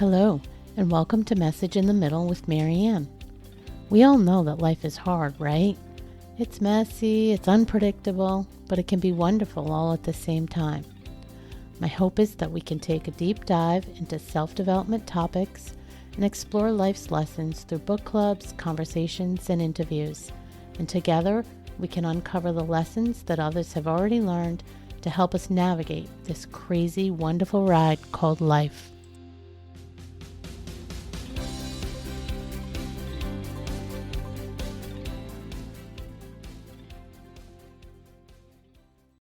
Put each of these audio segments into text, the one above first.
Hello, and welcome to Message in the Middle with Marianne. We all know that life is hard, right? It's messy, it's unpredictable, but it can be wonderful all at the same time. My hope is that we can take a deep dive into self-development topics and explore life's lessons through book clubs, conversations, and interviews. And together, we can uncover the lessons that others have already learned to help us navigate this crazy, wonderful ride called life.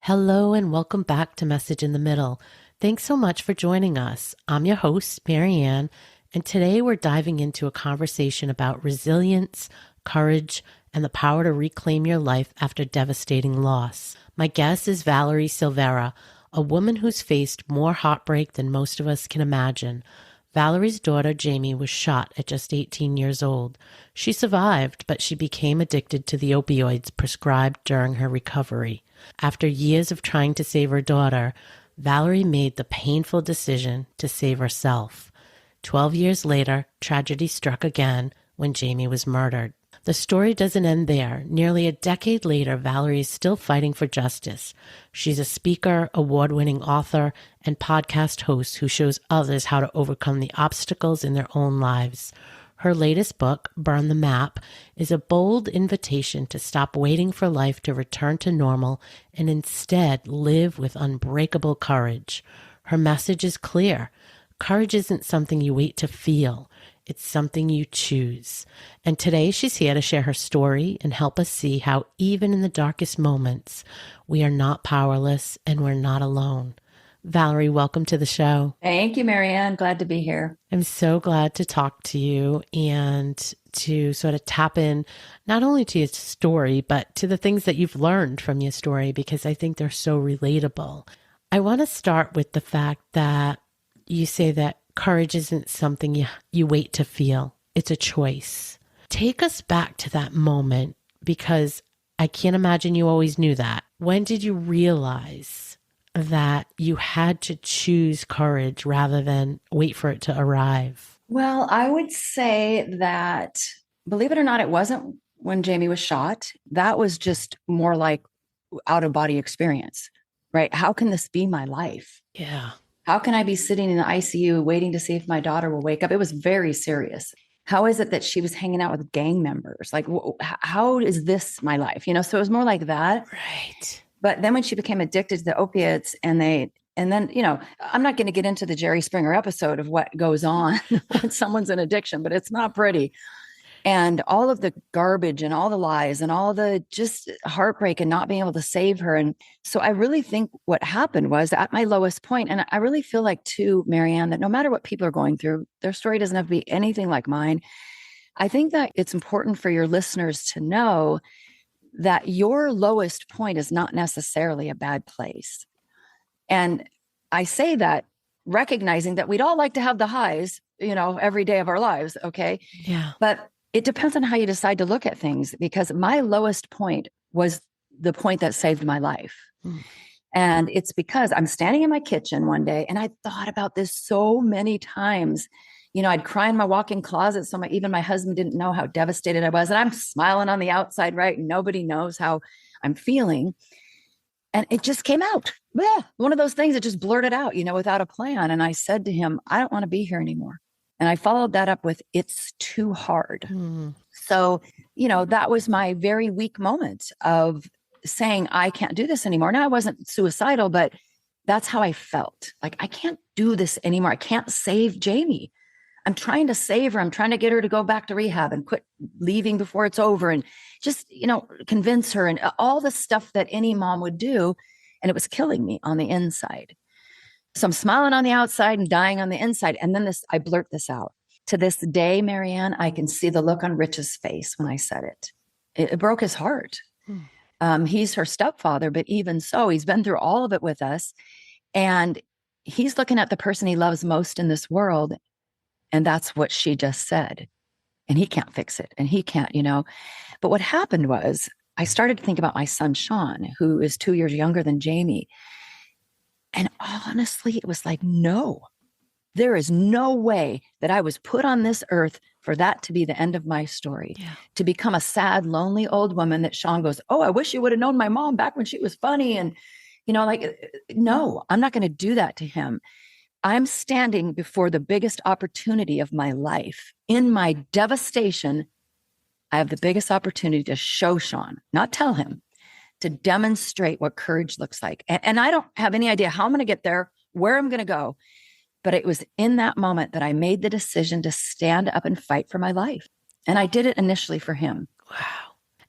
Hello and welcome back to Message in the Middle. Thanks so much for joining us. I'm your host, Marianne, and today we're diving into a conversation about resilience, courage, and the power to reclaim your life after devastating loss. My guest is Valerie Silveira, a woman who's faced more heartbreak than most of us can imagine. Valerie's daughter, Jamie, was shot at just 18 years old. She survived, but she became addicted to the opioids prescribed during her recovery. After years of trying to save her daughter, Valerie made the painful decision to save herself. 12 years later, tragedy struck again when Jamie was murdered. The story doesn't end there. Nearly a decade later, Valerie is still fighting for justice. She's a speaker, award-winning author, and podcast host who shows others how to overcome the obstacles in their own lives. Her latest book, Burn the Map, is a bold invitation to stop waiting for life to return to normal and instead live with unbreakable courage. Her message is clear. Courage isn't something you wait to feel. It's something you choose. And today she's here to share her story and help us see how even in the darkest moments, we are not powerless and we're not alone. Valerie, welcome to the show. Thank you, Marianne. Glad to be here. I'm so glad to talk to you and to sort of tap in not only to your story, but to the things that you've learned from your story, because I think they're so relatable. I want to start with the fact that you say that courage isn't something you wait to feel. It's a choice. Take us back to that moment, because I can't imagine you always knew that. When did you realize that you had to choose courage rather than wait for it to arrive? Well, I would say that, believe it or not, it wasn't when Jamie was shot. That was just more like out-of-body experience, right? How can this be my life? Yeah. How can I be sitting in the ICU waiting to see if my daughter will wake up? It was very serious. How is it that she was hanging out with gang members? Like, how is this my life? So it was more like that. Right. But then when she became addicted to the opiates and then, I'm not going to get into the Jerry Springer episode of what goes on when someone's in addiction, but it's not pretty. And all of the garbage and all the lies and all the just heartbreak and not being able to save her. And so I really think what happened was at my lowest point, and I really feel like too, Marianne, that no matter what people are going through, their story doesn't have to be anything like mine. I think that it's important for your listeners to know that your lowest point is not necessarily a bad place. And I say that recognizing that we'd all like to have the highs, every day of our lives. Okay. Yeah. But it depends on how you decide to look at things, because my lowest point was the point that saved my life. Mm. And it's because I'm standing in my kitchen one day and I thought about this so many times. I'd cry in my walk-in closet. So even my husband didn't know how devastated I was. And I'm smiling on the outside, right? And nobody knows how I'm feeling. And it just came out. Bleh. One of those things that just blurted out, without a plan. And I said to him, I don't want to be here anymore. And I followed that up with, it's too hard. Mm. So, that was my very weak moment of saying, I can't do this anymore. Now, I wasn't suicidal, but that's how I felt. Like, I can't do this anymore. I can't save Jamie. I'm trying to save her. I'm trying to get her to go back to rehab and quit leaving before it's over and just, convince her and all the stuff that any mom would do. And it was killing me on the inside. So I'm smiling on the outside and dying on the inside. And then I blurt this out. To this day, Marianne, I can see the look on Rich's face when I said it. It broke his heart. He's her stepfather, but even so, he's been through all of it with us. And he's looking at the person he loves most in this world. And that's what she just said. And he can't fix it. And he can't, But what happened was I started to think about my son, Sean, who is 2 years younger than Jamie. And honestly, it was like, no, There is no way that I was put on this earth for that to be the end of my story, to become a sad, lonely old woman that Sean goes, oh, I wish you would have known my mom back when she was funny. And, no, I'm not going to do that to him. I'm standing before the biggest opportunity of my life. In my devastation, I have the biggest opportunity to show Sean, not tell him, to demonstrate what courage looks like. And I don't have any idea how I'm going to get there, where I'm going to go. But it was in that moment that I made the decision to stand up and fight for my life. And I did it initially for him. Wow.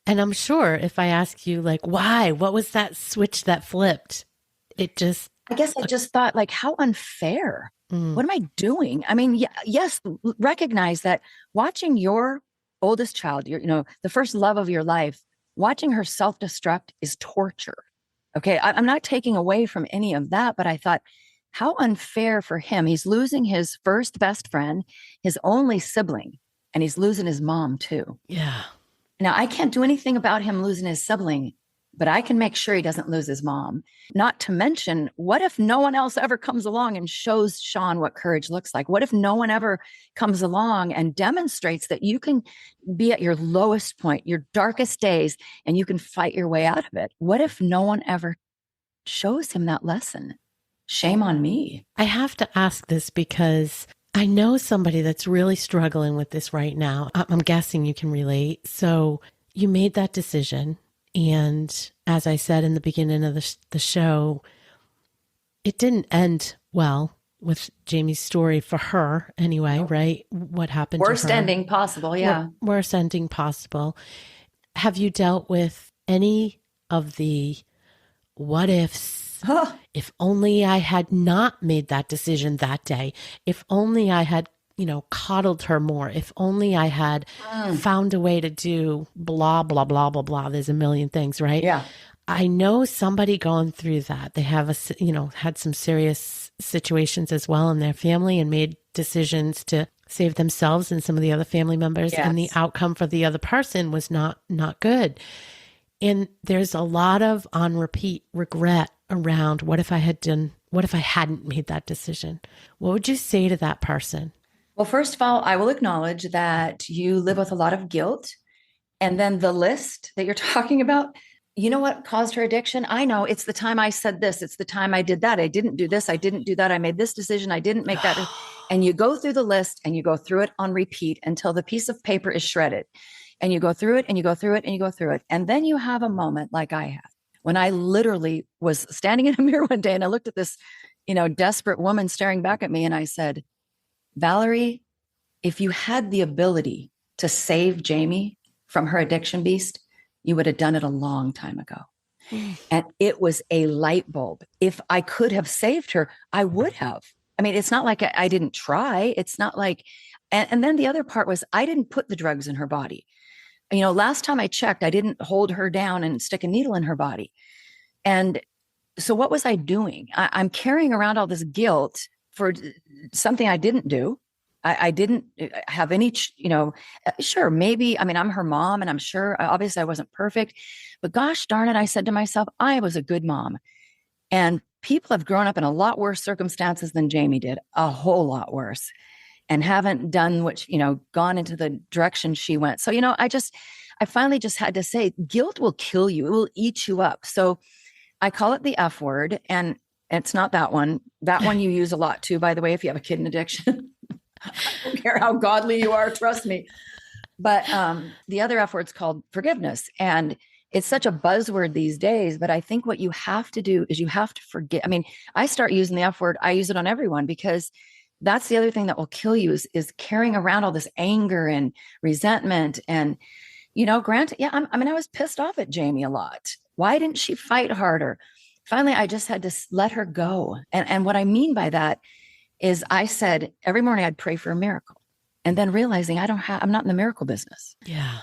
And I'm sure if I ask you, like, why? What was that switch that flipped? I guess I just thought, like, how unfair. What am I doing? I mean, yes, recognize that watching your oldest child, the first love of your life, watching her self-destruct is torture. Okay. I'm not taking away from any of that, but I thought, how unfair for him. He's losing his first best friend, his only sibling, and he's losing his mom too. Yeah. Now, I can't do anything about him losing his sibling, but I can make sure he doesn't lose his mom. Not to mention, what if no one else ever comes along and shows Sean what courage looks like? What if no one ever comes along and demonstrates that you can be at your lowest point, your darkest days, and you can fight your way out of it? What if no one ever shows him that lesson? Shame on me. I have to ask this because I know somebody that's really struggling with this right now. I'm guessing you can relate. So you made that decision. And as I said in the beginning of the show, it didn't end well with Jamie's story for her anyway, nope. Right? What happened Worst to her? ending possible, yeah. Worst ending possible. Have you dealt with any of the what ifs? If only I had not made that decision that day. If only I had, coddled her more. If only I had found a way to do blah, blah, blah, blah, blah. There's a million things, right? Yeah. I know somebody going through that. They have had some serious situations as well in their family and made decisions to save themselves and some of the other family members. Yes. And the outcome for the other person was not good. And there's a lot of on repeat regret around what if I hadn't made that decision? What would you say to that person? Well, first of all, I will acknowledge that you live with a lot of guilt. And then the list that you're talking about, you know what caused her addiction? I know it's the time I said this. It's the time I did that. I didn't do this. I didn't do that. I made this decision. I didn't make that. And you go through the list and you go through it on repeat until the piece of paper is shredded. And you go through it and you go through it and you go through it. And then you have a moment like I had when I literally was standing in a mirror one day and I looked at this, desperate woman staring back at me. And I said, Valerie, if you had the ability to save Jamie from her addiction beast, you would have done it a long time ago. And it was a light bulb. If I could have saved her, I would have. I mean, it's not like I didn't try. It's not like, and then the other part was I didn't put the drugs in her body. Last time I checked, I didn't hold her down and stick a needle in her body. And so what was I doing? I'm carrying around all this guilt for something I didn't do. I didn't have any, sure, maybe, I'm her mom and I'm sure, obviously I wasn't perfect, but gosh darn it, I said to myself, I was a good mom. And people have grown up in a lot worse circumstances than Jamie did, a whole lot worse. And haven't done what, gone into the direction she went. So, I finally just had to say, guilt will kill you. It will eat you up. So I call it the F word. And it's not that one. That one you use a lot too, by the way, if you have a kid in addiction. I don't care how godly you are, trust me. But the other F word's called forgiveness. And it's such a buzzword these days. But I think what you have to do is you have to forget. I start using the F word. I use it on everyone because that's the other thing that will kill you is carrying around all this anger and resentment. And, granted, yeah, I was pissed off at Jamie a lot. Why didn't she fight harder? Finally, I just had to let her go. And what I mean by that is I said every morning I'd pray for a miracle and then realizing I'm not in the miracle business. Yeah.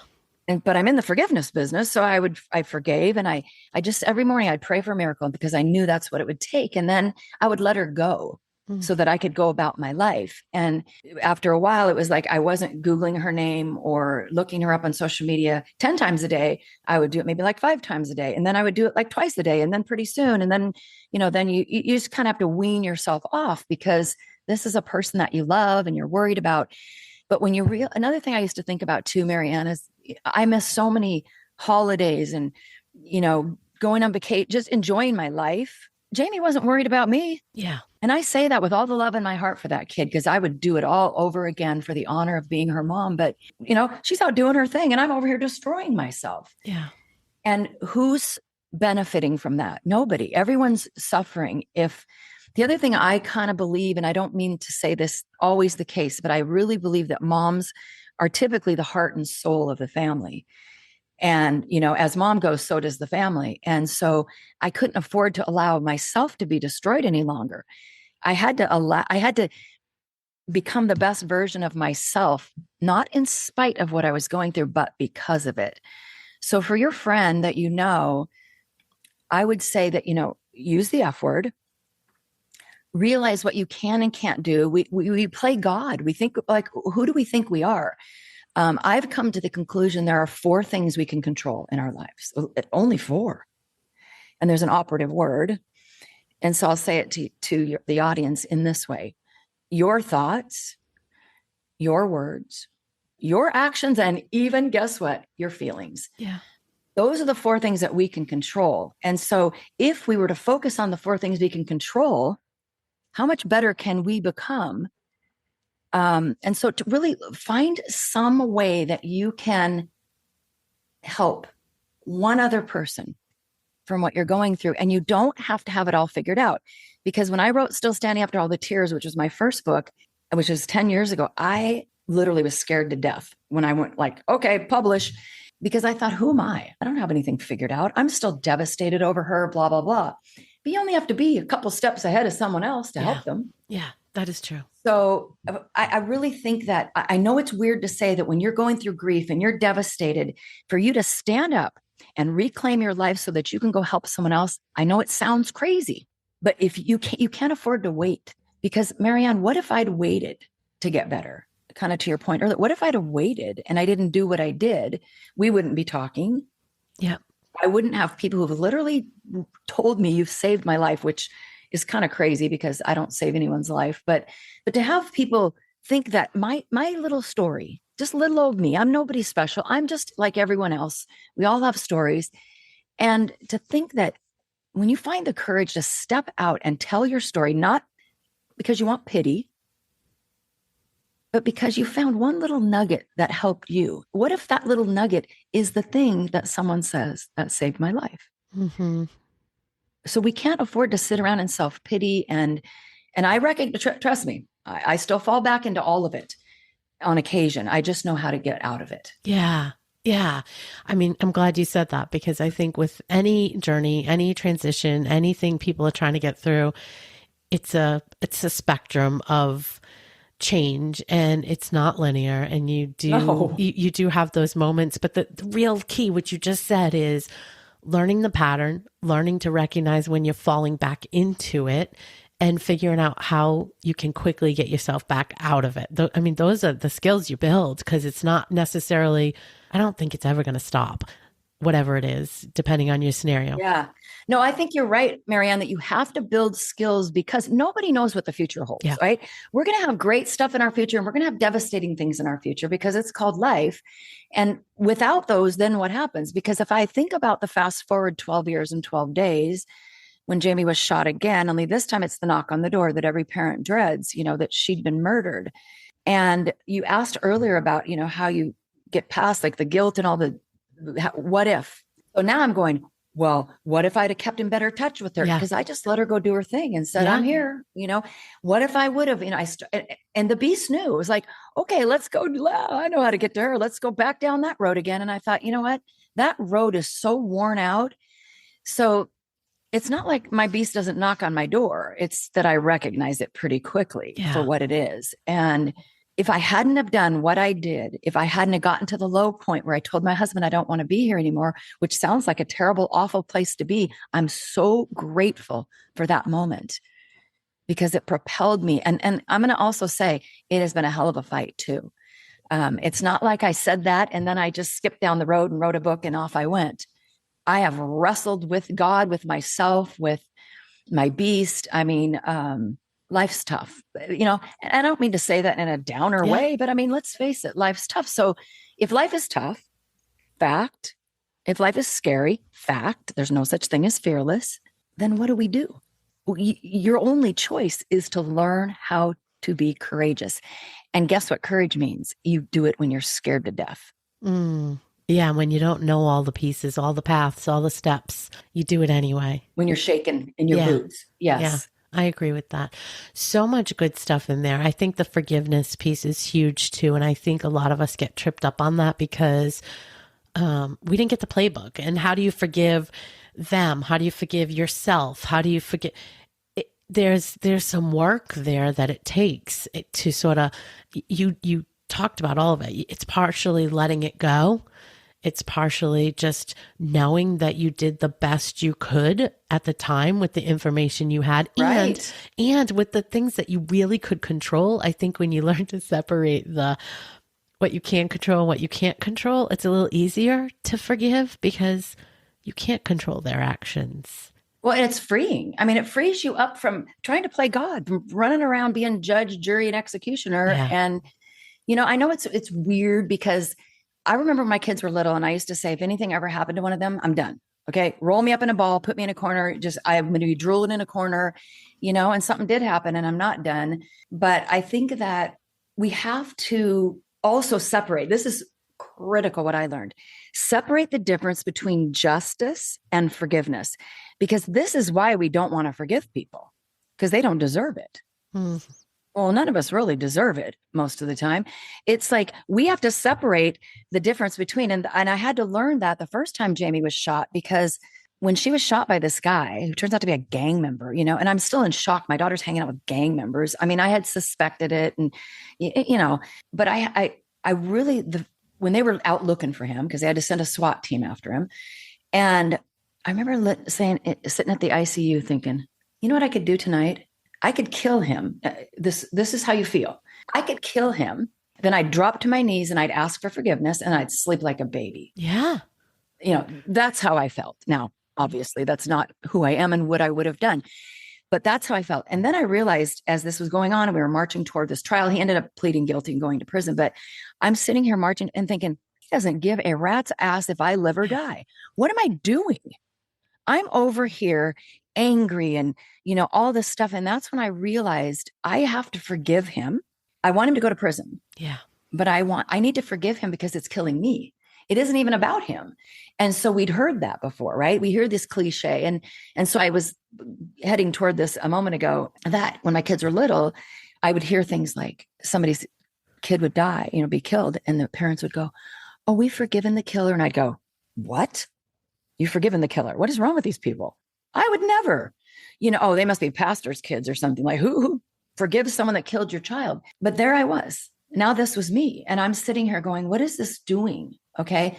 But I'm in the forgiveness business. So I forgave. And I just, every morning I'd pray for a miracle because I knew that's what it would take. And then I would let her go. So that I could go about my life. And after a while, it was like I wasn't Googling her name or looking her up on social media 10 times a day. I would do it maybe like 5 times a day. And then I would do it like twice a day. And then pretty soon. And then, then you just kind of have to wean yourself off because this is a person that you love and you're worried about. But when another thing I used to think about too, Marianne, is I miss so many holidays and, going on vacation, just enjoying my life. Jamie wasn't worried about me. Yeah. And I say that with all the love in my heart for that kid, because I would do it all over again for the honor of being her mom. But, she's out doing her thing and I'm over here destroying myself. Yeah. And who's benefiting from that? Nobody. Everyone's suffering. The other thing I kind of believe, and I don't mean to say this always the case, but I really believe that moms are typically the heart and soul of the family. And, as mom goes, so does the family. And so I couldn't afford to allow myself to be destroyed any longer. I had to become the best version of myself, not in spite of what I was going through, but because of it. So for your friend that I would say that, use the F word, realize what you can and can't do. We play God. We think like, who do we think we are? I've come to the conclusion there are 4 things we can control in our lives. Only 4. And there's an operative word. And so I'll say it to the audience in this way: your thoughts, your words, your actions, and even, guess what? Your feelings. Yeah. Those are the 4 things that we can control. And so if we were to focus on the 4 things we can control, how much better can we become? And so to really find some way that you can help one other person from what you're going through. And you don't have to have it all figured out. Because when I wrote Still Standing After All the Tears, which was my first book, which was 10 years ago, I literally was scared to death when I went like, okay, publish, because I thought, who am I? I don't have anything figured out. I'm still devastated over her, blah, blah, blah. But you only have to be a couple steps ahead of someone else to help them. Yeah, that is true. So I really think that, I know it's weird to say that when you're going through grief and you're devastated, for you to stand up and reclaim your life so that you can go help someone else. I know it sounds crazy, but if you can't afford to wait. Because Marianne, what if I'd waited to get better? Kind of to your point earlier, what if I'd have waited and I didn't do what I did? We wouldn't be talking. Yeah. I wouldn't have people who've literally told me you've saved my life, which is kind of crazy because I don't save anyone's life. But to have people think that my little story, just little old me, I'm nobody special. I'm just like everyone else. We all have stories. And to think that when you find the courage to step out and tell your story, not because you want pity, but because you found one little nugget that helped you. What if that little nugget is the thing that someone says that saved my life? Mm-hmm. So we can't afford to sit around in self-pity. And I reckon, trust me, I still fall back into all of it on occasion. I just know how to get out of it. Yeah. Yeah. I mean, I'm glad you said that, because I think with any journey, any transition, anything people are trying to get through, it's a spectrum of change, and it's not linear, and you do have those moments. But the real key, what you just said, is learning the pattern, learning to recognize when you're falling back into it, and figuring out how you can quickly get yourself back out of it. I mean, those are the skills you build, because it's not necessarily, I don't think it's ever going to stop, whatever it is, depending on your scenario. Yeah. No, I think you're right, Marianne, that you have to build skills, because nobody knows what the future holds, right? We're going to have great stuff in our future, and we're going to have devastating things in our future, because it's called life. And without those, then what happens? Because if I think about the fast forward 12 years and 12 days, when Jamie was shot again, only this time it's the knock on the door that every parent dreads, that she'd been murdered. And you asked earlier about, how you get past like the guilt and all the, what if? So now I'm going, well, what if I'd have kept in better touch with her? Because I just let her go do her thing and said, I'm here, what if I would have, and the beast knew. It was like, okay, let's go. I know how to get to her. Let's go back down that road again. And I thought, you know what? That road is so worn out. So it's not like my beast doesn't knock on my door. It's that I recognize it pretty quickly for what it is. And if I hadn't have done what I did, if I hadn't have gotten to the low point where I told my husband I don't want to be here anymore, which sounds like a terrible, awful place to be, I'm so grateful for that moment, because it propelled me. And I'm going to also say it has been a hell of a fight too. It's not like I said that and then I just skipped down the road and wrote a book and off I went. I have wrestled with God, with myself, with my beast. I mean, life's tough, and I don't mean to say that in a downer Yeah. way, but I mean, let's face it, life's tough. So if life is tough, fact, if life is scary, fact, there's no such thing as fearless, then what do? Your only choice is to learn how to be courageous. And guess what courage means? You do it when you're scared to death. Yeah, when you don't know all the pieces, all the paths, all the steps, you do it anyway. When you're shaken in your boots. Yes. Yeah, I agree with that. So much good stuff in there. I think the forgiveness piece is huge too. And I think a lot of us get tripped up on that because we didn't get the playbook. And how do you forgive them? How do you forgive yourself? How do you forgive? There's some work there that it takes to sort of, you talked about all of it. It's partially letting it go. It's partially just knowing that you did the best you could at the time with the information you had, right, and with the things that you really could control. I think when you learn to separate what you can control and what you can't control, it's a little easier to forgive because you can't control their actions. Well, and it's freeing. I mean, it frees you up from trying to play God, from running around being judge, jury, and executioner. Yeah. And, I know it's weird because I remember when my kids were little and I used to say, if anything ever happened to one of them, I'm done. Okay. Roll me up in a ball, put me in a corner. I'm going to be drooling in a corner, and something did happen and I'm not done. But I think that we have to also separate. This is critical, what I learned. Separate the difference between justice and forgiveness, because this is why we don't want to forgive people, because they don't deserve it. Well, none of us really deserve it most of the time. It's like we have to separate the difference between, and I had to learn that the first time Jamie was shot, because when she was shot by this guy who turns out to be a gang member, and I'm still in shock. My daughter's hanging out with gang members. I mean, I had suspected it and, but I really, when they were out looking for him, because they had to send a SWAT team after him. And I remember sitting at the ICU thinking, you know what I could do tonight? I could kill him. This is how you feel. I could kill him. Then I'd drop to my knees and I'd ask for forgiveness and I'd sleep like a baby. Yeah. That's how I felt. Now, obviously, that's not who I am and what I would have done. But that's how I felt. And then I realized as this was going on and we were marching toward this trial, he ended up pleading guilty and going to prison. But I'm sitting here marching and thinking, he doesn't give a rat's ass if I live or die. What am I doing? I'm over here angry and, all this stuff. And that's when I realized I have to forgive him. I want him to go to prison. Yeah. But I need to forgive him because it's killing me. It isn't even about him. And so we'd heard that before, right? We hear this cliche. And so I was heading toward this a moment ago, that when my kids were little, I would hear things like somebody's kid would die, be killed. And the parents would go, oh, we've forgiven the killer. And I'd go, what? You've forgiven the killer? What is wrong with these people? I would never, oh, they must be pastors' kids or something. Like who forgives someone that killed your child? But there I was. Now this was me. And I'm sitting here going, what is this doing? Okay.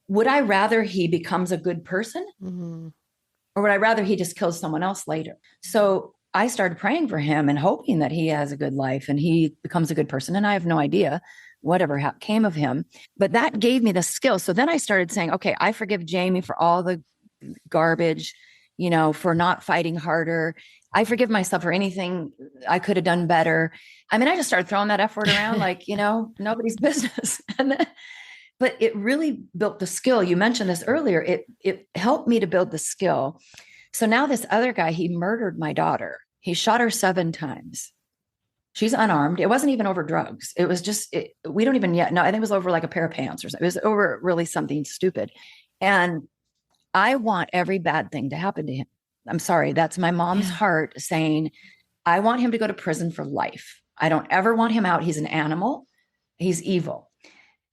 Would I rather he becomes a good person? Mm-hmm. Or would I rather he just kills someone else later? So I started praying for him and hoping that he has a good life and he becomes a good person. And I have no idea whatever came of him, but that gave me the skill. So then I started saying, okay, I forgive Jamie for all the garbage, for not fighting harder. I forgive myself for anything I could have done better. I mean, I just started throwing that F word around like, nobody's business. But it really built the skill. You mentioned this earlier. It helped me to build the skill. So now this other guy, he murdered my daughter. He shot her 7 times. She's unarmed. It wasn't even over drugs. It was just, we don't even yet know. I think it was over like a pair of pants or something. It was over really something stupid. And I want every bad thing to happen to him. I'm sorry. That's my mom's heart saying, I want him to go to prison for life. I don't ever want him out. He's an animal. He's evil.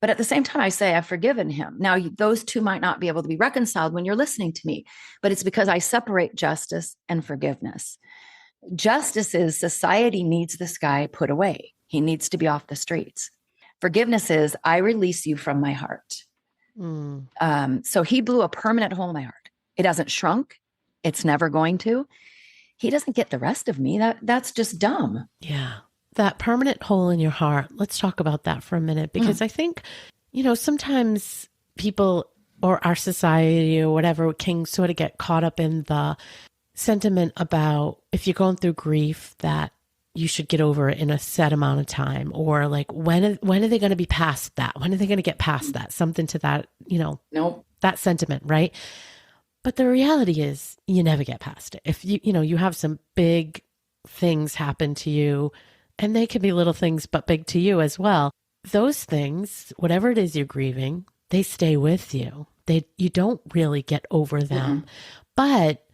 But at the same time, I say I've forgiven him. Now, those two might not be able to be reconciled when you're listening to me, but it's because I separate justice and forgiveness. Justice is society needs this guy put away. He needs to be off the streets. Forgiveness is I release you from my heart. So he blew a permanent hole in my heart. It hasn't shrunk. It's never going to. He doesn't get the rest of me. That's just dumb. Yeah. That permanent hole in your heart. Let's talk about that for a minute, because I think, sometimes people or our society or whatever can sort of get caught up in the sentiment about if you're going through grief that you should get over it in a set amount of time, or like when are they going to be past that? When are they going to get past that? Something to that, Nope. that sentiment, right? But the reality is you never get past it. If you have some big things happen to you, and they can be little things, but big to you as well. Those things, whatever it is you're grieving, they stay with you. You don't really get over them, but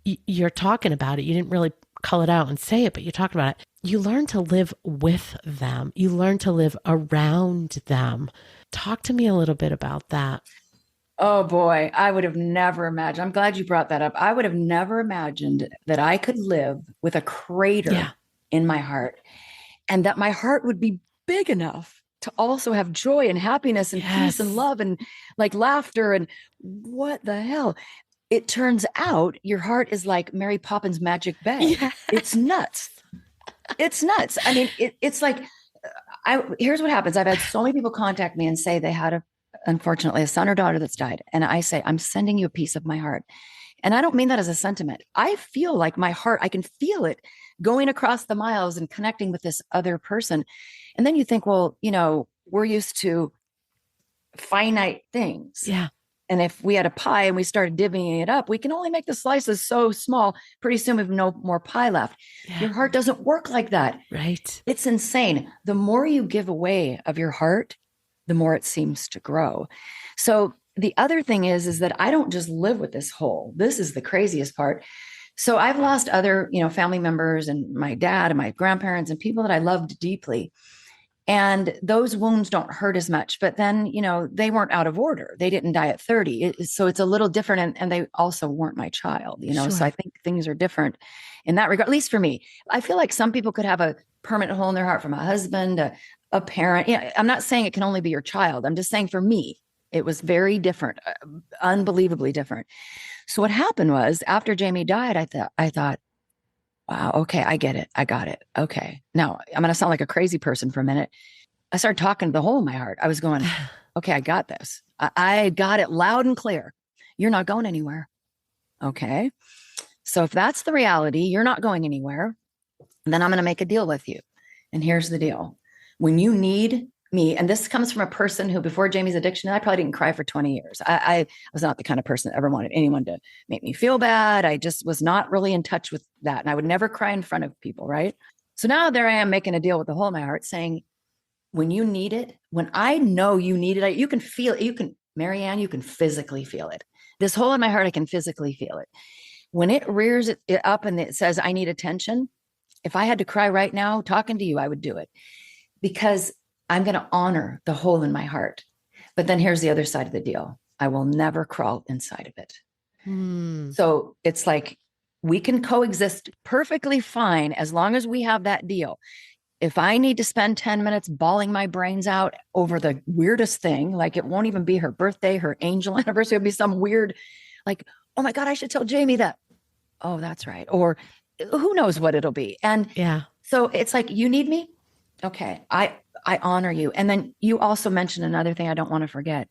you're talking about it. You didn't really call it out and say it, but you're talking about it. You learn to live with them. You learn to live around them. Talk to me a little bit about that. Oh boy, I would have never imagined. I'm glad you brought that up. I would have never imagined that I could live with a crater in my heart, and that my heart would be big enough to also have joy and happiness and peace and love and like laughter. And what the hell? It turns out your heart is like Mary Poppins' magic bag. Yes. It's nuts. It's nuts. I mean, it's like, here's what happens. I've had so many people contact me and say they had unfortunately a son or daughter that's died. And I say, I'm sending you a piece of my heart. And I don't mean that as a sentiment. I feel like my heart, I can feel it going across the miles and connecting with this other person. And then you think, well, we're used to finite things. Yeah. And if we had a pie and we started divvying it up, we can only make the slices so small. Pretty soon we have no more pie left. Yeah. Your heart doesn't work like that. Right. It's insane. The more you give away of your heart, the more it seems to grow. So the other thing is that I don't just live with this hole. This is the craziest part. So I've lost other, family members and my dad and my grandparents and people that I loved deeply. And those wounds don't hurt as much, but then, they weren't out of order. They didn't die at 30. So it's a little different. And they also weren't my child, Sure. So I think things are different in that regard, at least for me. I feel like some people could have a permanent hole in their heart from a husband, a parent. I'm not saying it can only be your child. I'm just saying for me, it was very different, unbelievably different. So what happened was after Jamie died, I thought, wow, okay, I get it. I got it. Okay. Now I'm going to sound like a crazy person for a minute. I started talking to the hole in my heart. I was going, okay, I got this. I got it loud and clear. You're not going anywhere. Okay. So if that's the reality, you're not going anywhere, then I'm going to make a deal with you. And here's the deal. When you need me, and this comes from a person who before Jamie's addiction, I probably didn't cry for 20 years. I was not the kind of person that ever wanted anyone to make me feel bad. I just was not really in touch with that. And I would never cry in front of people, right? So now there I am making a deal with the hole in my heart saying, when you need it, when I know you need it, you can feel it. Marianne, you can physically feel it. This hole in my heart, I can physically feel it. When it rears it up and it says, I need attention, if I had to cry right now, talking to you, I would do it because I'm going to honor the hole in my heart. But then here's the other side of the deal. I will never crawl inside of it. So it's like we can coexist perfectly fine as long as we have that deal. If I need to spend 10 minutes bawling my brains out over the weirdest thing, like it won't even be her birthday, her angel anniversary, it'll be some weird, like, oh my God, I should tell Jamie that. Oh, that's right. Or who knows what it'll be. And so it's like, you need me. Okay. I honor you. And then you also mentioned another thing I don't want to forget,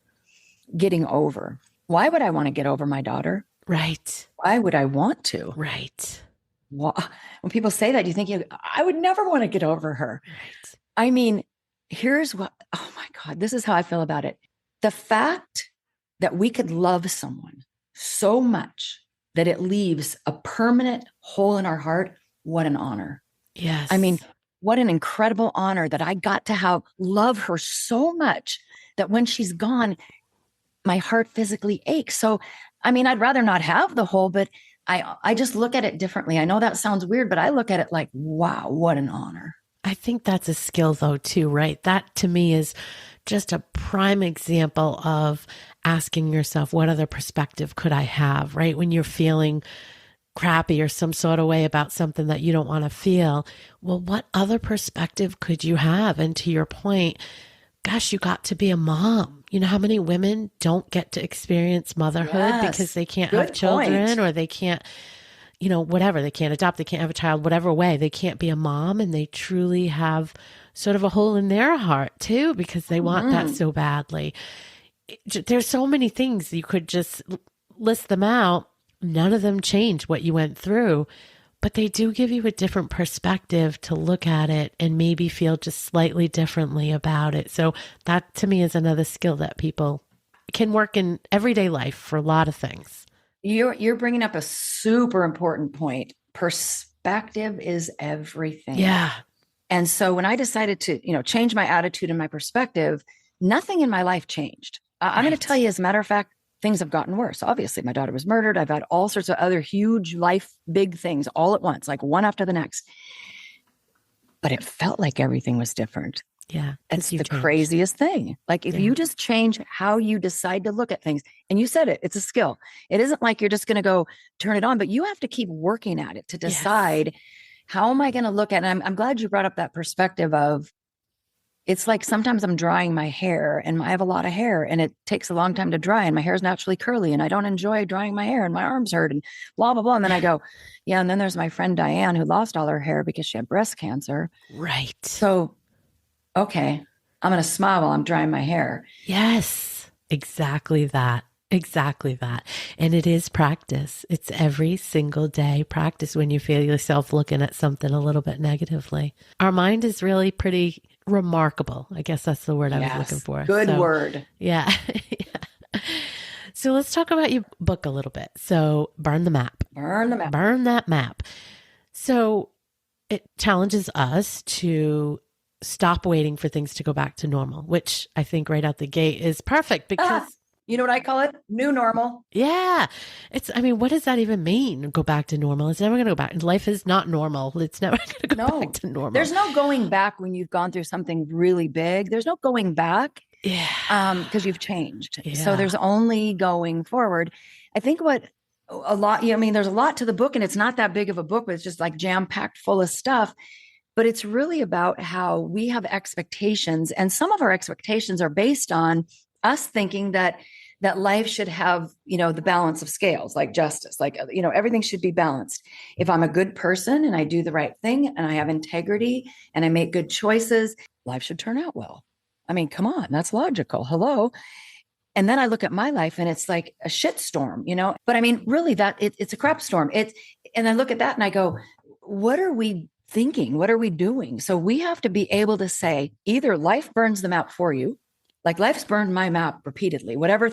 getting over. Why would I want to get over my daughter? Right. Why would I want to? Right. When people say that, you think, I would never want to get over her. Right. I mean, here's what, oh my God, this is how I feel about it. The fact that we could love someone so much that it leaves a permanent hole in our heart, what an honor. Yes. I mean, what an incredible honor that I got to love her so much that when she's gone, my heart physically aches. So, I mean, I'd rather not have the hole, but I just look at it differently. I know that sounds weird, but I look at it like, wow, what an honor. I think that's a skill though, too, right? That to me is just a prime example of asking yourself, what other perspective could I have, right? When you're feeling crappy or some sort of way about something that you don't want to feel. Well, what other perspective could you have? And to your point, gosh, you got to be a mom. You know how many women don't get to experience motherhood because they can't have children or they can't, whatever, they can't adopt, they can't have a child, whatever way, they can't be a mom, and they truly have sort of a hole in their heart too, because they want that so badly. There's so many things you could just list them out. None of them change what you went through, but they do give you a different perspective to look at it and maybe feel just slightly differently about it. So that to me is another skill that people can work in everyday life for a lot of things. You're bringing up a super important point. Perspective is everything. Yeah. And so when I decided to, change my attitude and my perspective, nothing in my life changed. I'm going to tell you, as a matter of fact, things have gotten worse. Obviously, my daughter was murdered. I've had all sorts of other huge life, big things all at once, like one after the next. But it felt like everything was different. Yeah. That's the craziest thing. Like if you just change how you decide to look at things, and you said it, it's a skill. It isn't like you're just going to go turn it on, but you have to keep working at it to decide, how am I going to look at it? And I'm glad you brought up that perspective of, it's like sometimes I'm drying my hair and I have a lot of hair and it takes a long time to dry and my hair is naturally curly and I don't enjoy drying my hair and my arms hurt and blah, blah, blah. And then I go, yeah. And then there's my friend Diane who lost all her hair because she had breast cancer. Right. So, okay, I'm going to smile while I'm drying my hair. Yes, exactly that. Exactly that. And it is practice. It's every single day practice when you feel yourself looking at something a little bit negatively. Our mind is really pretty remarkable. I guess that's the word I was looking for. Good word. Yeah. Yeah. So let's talk about your book a little bit. So Burn the Map. Burn the map. Burn that map. So it challenges us to stop waiting for things to go back to normal, which I think right out the gate is perfect because you know what I call it? New normal. Yeah. What does that even mean? Go back to normal. It's never going to go back. Life is not normal. It's never going to go back to normal. There's no going back when you've gone through something really big. There's no going back. Yeah. Because you've changed. Yeah. So there's only going forward. I think there's a lot to the book and it's not that big of a book, but it's just like jam packed full of stuff. But it's really about how we have expectations. And some of our expectations are based on us thinking that life should have, the balance of scales, like justice, like, everything should be balanced. If I'm a good person and I do the right thing and I have integrity and I make good choices, life should turn out well. I mean, come on, that's logical. Hello. And then I look at my life and it's like a shit storm, but I mean, really it's a crap storm. And I look at that and I go, what are we thinking? What are we doing? So we have to be able to say either life burns the map for you, like life's burned my map repeatedly, whatever,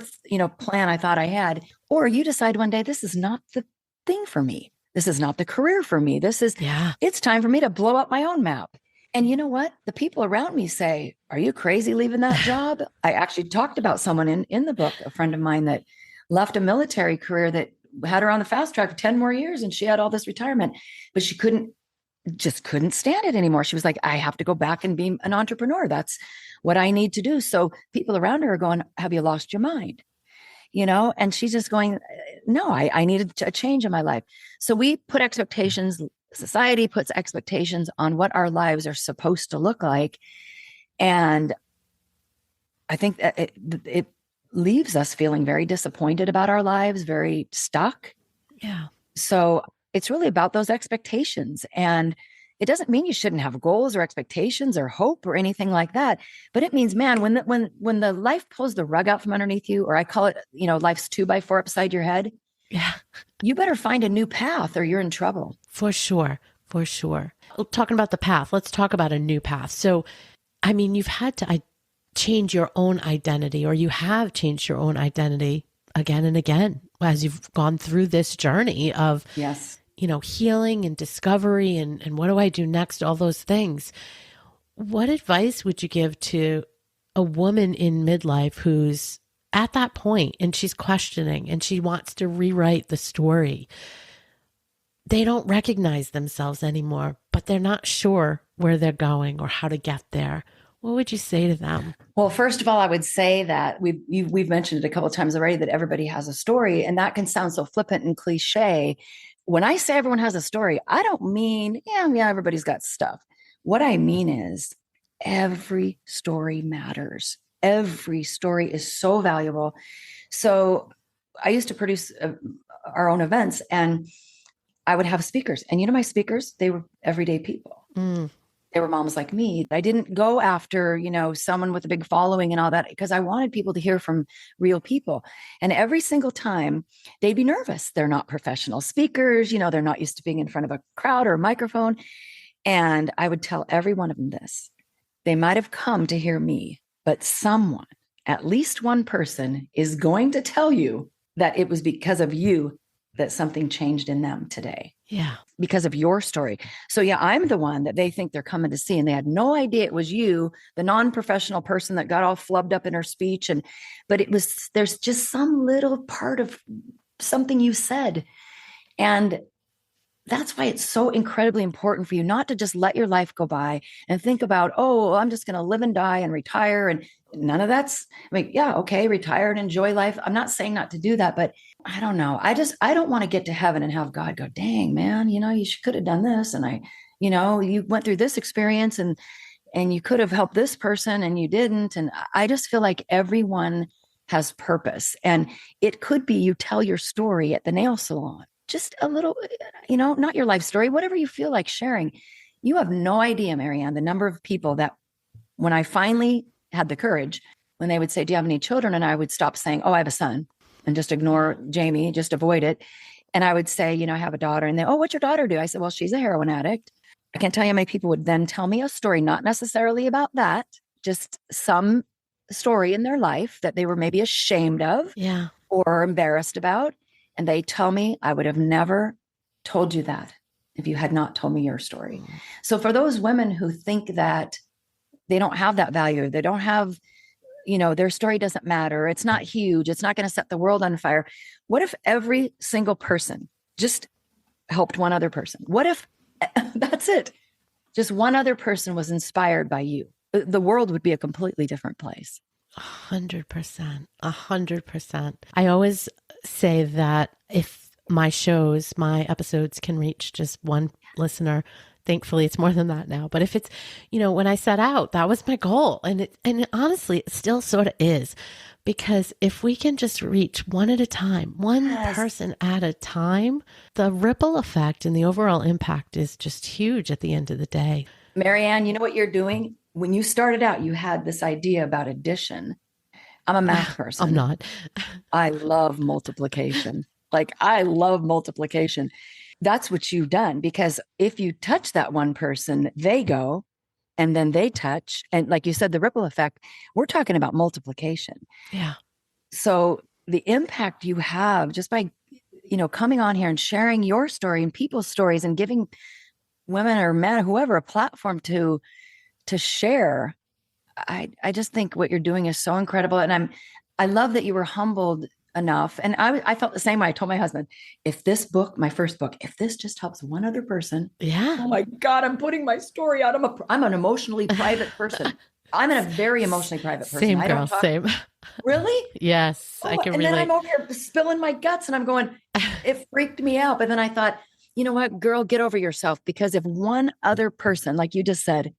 plan I thought I had, or you decide one day, this is not the thing for me. This is not the career for me. It's time for me to blow up my own map. And you know what? The people around me say, are you crazy leaving that job? I actually talked about someone in the book, a friend of mine that left a military career that had her on the fast track for 10 more years and she had all this retirement, but she couldn't stand it anymore. She was like, I have to go back and be an entrepreneur. That's what I need to do. So people around her are going, have you lost your mind? And she's just going, no, I needed a change in my life. So we put expectations, society puts expectations on what our lives are supposed to look like. And I think that it leaves us feeling very disappointed about our lives, very stuck. Yeah. So it's really about those expectations. And it doesn't mean you shouldn't have goals or expectations or hope or anything like that. But it means, man, when the life pulls the rug out from underneath you, or I call it, life's 2x4 upside your head. Yeah. You better find a new path or you're in trouble. For sure. For sure. Talking about the path, let's talk about a new path. So, you've had to change your own identity, or you have changed your own identity again and again as you've gone through this journey of, healing and discovery and what do I do next? All those things. What advice would you give to a woman in midlife who's at that point and she's questioning and she wants to rewrite the story? They don't recognize themselves anymore, but they're not sure where they're going or how to get there. What would you say to them? Well, first of all, I would say that we've mentioned it a couple of times already that everybody has a story, and that can sound so flippant and cliche. When I say everyone has a story, I don't mean, everybody's got stuff. What I mean is every story matters. Every story is so valuable. So I used to produce our own events, and I would have speakers. And my speakers, they were everyday people. they were moms like me. I didn't go after, someone with a big following and all that because I wanted people to hear from real people. And every single time they'd be nervous. They're not professional speakers. They're not used to being in front of a crowd or a microphone. And I would tell every one of them this. They might have come to hear me, but someone, at least one person, is going to tell you that it was because of you that something changed in them today. Yeah. Because of your story. So yeah, I'm the one that they think they're coming to see, and they had no idea it was you, the non-professional person that got all flubbed up in her speech. But there's just some little part of something you said. And that's why it's so incredibly important for you not to just let your life go by and think about, oh, I'm just going to live and die and retire. And none of that's, yeah, okay, retire and enjoy life. I'm not saying not to do that, but I don't know. I don't want to get to heaven and have God go, dang, man, you could have done this. And you went through this experience and you could have helped this person and you didn't. And I just feel like everyone has purpose. And it could be you tell your story at the nail salon. Just a little, not your life story, whatever you feel like sharing. You have no idea, Marianne, the number of people that when I finally had the courage, when they would say, do you have any children? And I would stop saying, oh, I have a son, and just ignore Jamie, just avoid it. And I would say, I have a daughter. And they, oh, what's your daughter do? I said, well, she's a heroin addict. I can't tell you how many people would then tell me a story, not necessarily about that, just some story in their life that they were maybe ashamed of or embarrassed about. And they tell me, I would have never told you that if you had not told me your story. So for those women who think that they don't have that value, they don't have, their story doesn't matter, it's not huge, it's not going to set the world on fire. What if every single person just helped one other person? What if that's it? Just one other person was inspired by you. The world would be a completely different place. 100%. 100%. I always say that if my episodes can reach just one listener, thankfully it's more than that now. But if it's, when I set out, that was my goal. And honestly, it still sort of is, because if we can just reach one at a time, one person at a time, the ripple effect and the overall impact is just huge at the end of the day. Marianne, you know what you're doing? When you started out, you had this idea about addition. I'm a math person. I'm not. I love multiplication. I love multiplication. That's what you've done, because if you touch that one person, they go and then they touch. And like you said, the ripple effect, we're talking about multiplication. Yeah. So the impact you have just by, coming on here and sharing your story and people's stories and giving women or men, whoever, a platform to share. I just think what you're doing is so incredible. And I love that you were humbled enough. And I felt the same way. I told my husband, if this book, my first book, if this just helps one other person, oh my God, I'm putting my story out. I'm an emotionally private person. I'm a very emotionally private person. Same girl, same. Really? Yes, I can relate. And then I'm over here spilling my guts and I'm going, it freaked me out. But then I thought, you know what, girl, get over yourself, because if one other person, like you just said,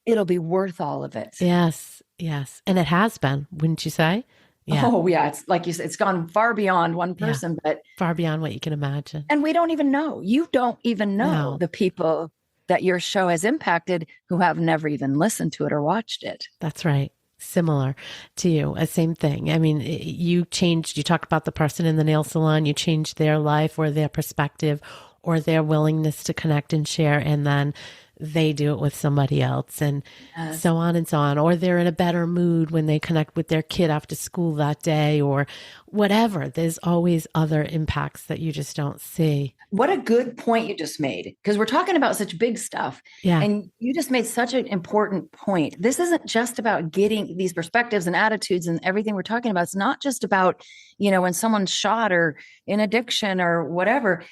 it'll be worth all of it. Yes. Yes. And it has been, wouldn't you say? Yeah. Oh yeah. It's like you said, it's gone far beyond one person, but far beyond what you can imagine. And we don't even know. You don't even know the people that your show has impacted who have never even listened to it or watched it. That's right. Similar to you, same thing. I mean, you talked about the person in the nail salon, you changed their life or their perspective or their willingness to connect and share. And then they do it with somebody else and so on and so on. Or they're in a better mood when they connect with their kid after school that day or whatever. There's always other impacts that you just don't see. What a good point you just made, because we're talking about such big stuff. Yeah. And you just made such an important point. This isn't just about getting these perspectives and attitudes and everything we're talking about. It's not just about, when someone's shot or in addiction or whatever.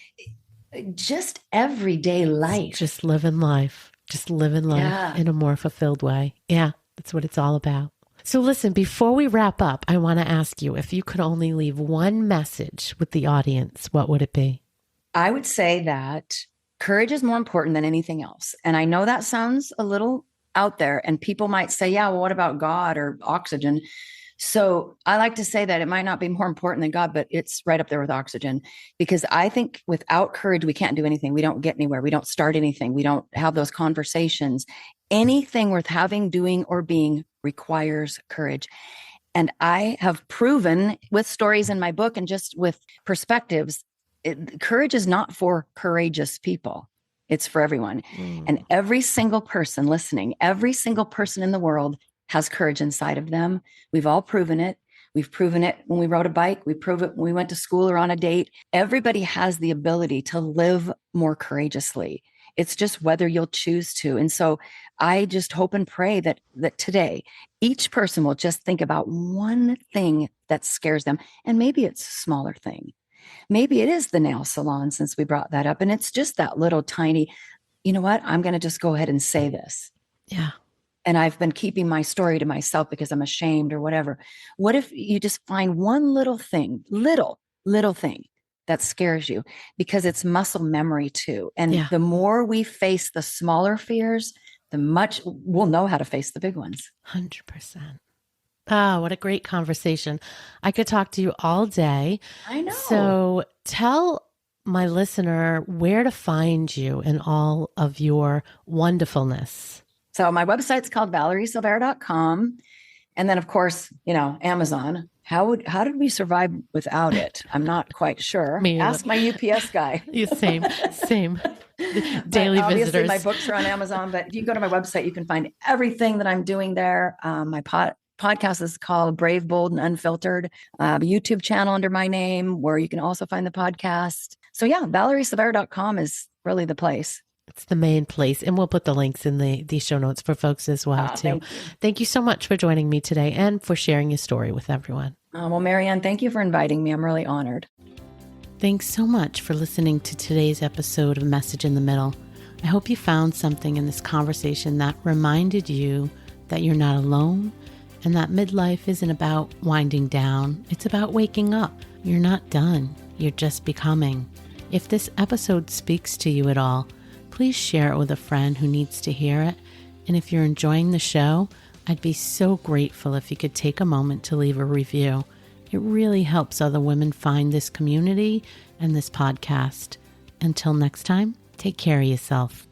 Just everyday life. Just living life in a more fulfilled way. Yeah, that's what it's all about. So listen, before we wrap up, I want to ask you, if you could only leave one message with the audience, what would it be? I would say that courage is more important than anything else. And I know that sounds a little out there, and people might say, yeah, well, what about God or oxygen? So I like to say that it might not be more important than God, but it's right up there with oxygen, because I think without courage, we can't do anything. We don't get anywhere. We don't start anything. We don't have those conversations. Anything worth having, doing, or being requires courage. And I have proven with stories in my book and just with perspectives, courage is not for courageous people. It's for everyone. And every single person listening, every single person in the world has courage inside of them. We've all proven it. We've proven it when we rode a bike. We prove it when we went to school or on a date. Everybody has the ability to live more courageously. It's just whether you'll choose to. And so I just hope and pray that today, each person will just think about one thing that scares them. And maybe it's a smaller thing. Maybe it is the nail salon, since we brought that up. And it's just that little tiny, you know what? I'm going to just go ahead and say this. Yeah. And I've been keeping my story to myself because I'm ashamed or whatever. What if you just find one little thing, little thing that scares you? Because it's muscle memory too. And the more we face the smaller fears, the much we'll know how to face the big ones. 100%. Oh, what a great conversation. I could talk to you all day. I know. So tell my listener where to find you in all of your wonderfulness. So my website's called valeriesilveira.com. And then, of course, Amazon. How did we survive without it? I'm not quite sure. Ask my UPS guy. Same. Daily obviously, visitors. My books are on Amazon, but if you go to my website, you can find everything that I'm doing there. My podcast is called Brave, Bold, and Unfiltered. A YouTube channel under my name where you can also find the podcast. So yeah, valeriesilveira.com is really the place. It's the main place. And we'll put the links in the show notes for folks as well, too. Thank you so much for joining me today and for sharing your story with everyone. Well, Marianne, thank you for inviting me. I'm really honored. Thanks so much for listening to today's episode of Message in the Middle. I hope you found something in this conversation that reminded you that you're not alone and that midlife isn't about winding down. It's about waking up. You're not done. You're just becoming. If this episode speaks to you at all, please share it with a friend who needs to hear it. And if you're enjoying the show, I'd be so grateful if you could take a moment to leave a review. It really helps other women find this community and this podcast. Until next time, take care of yourself.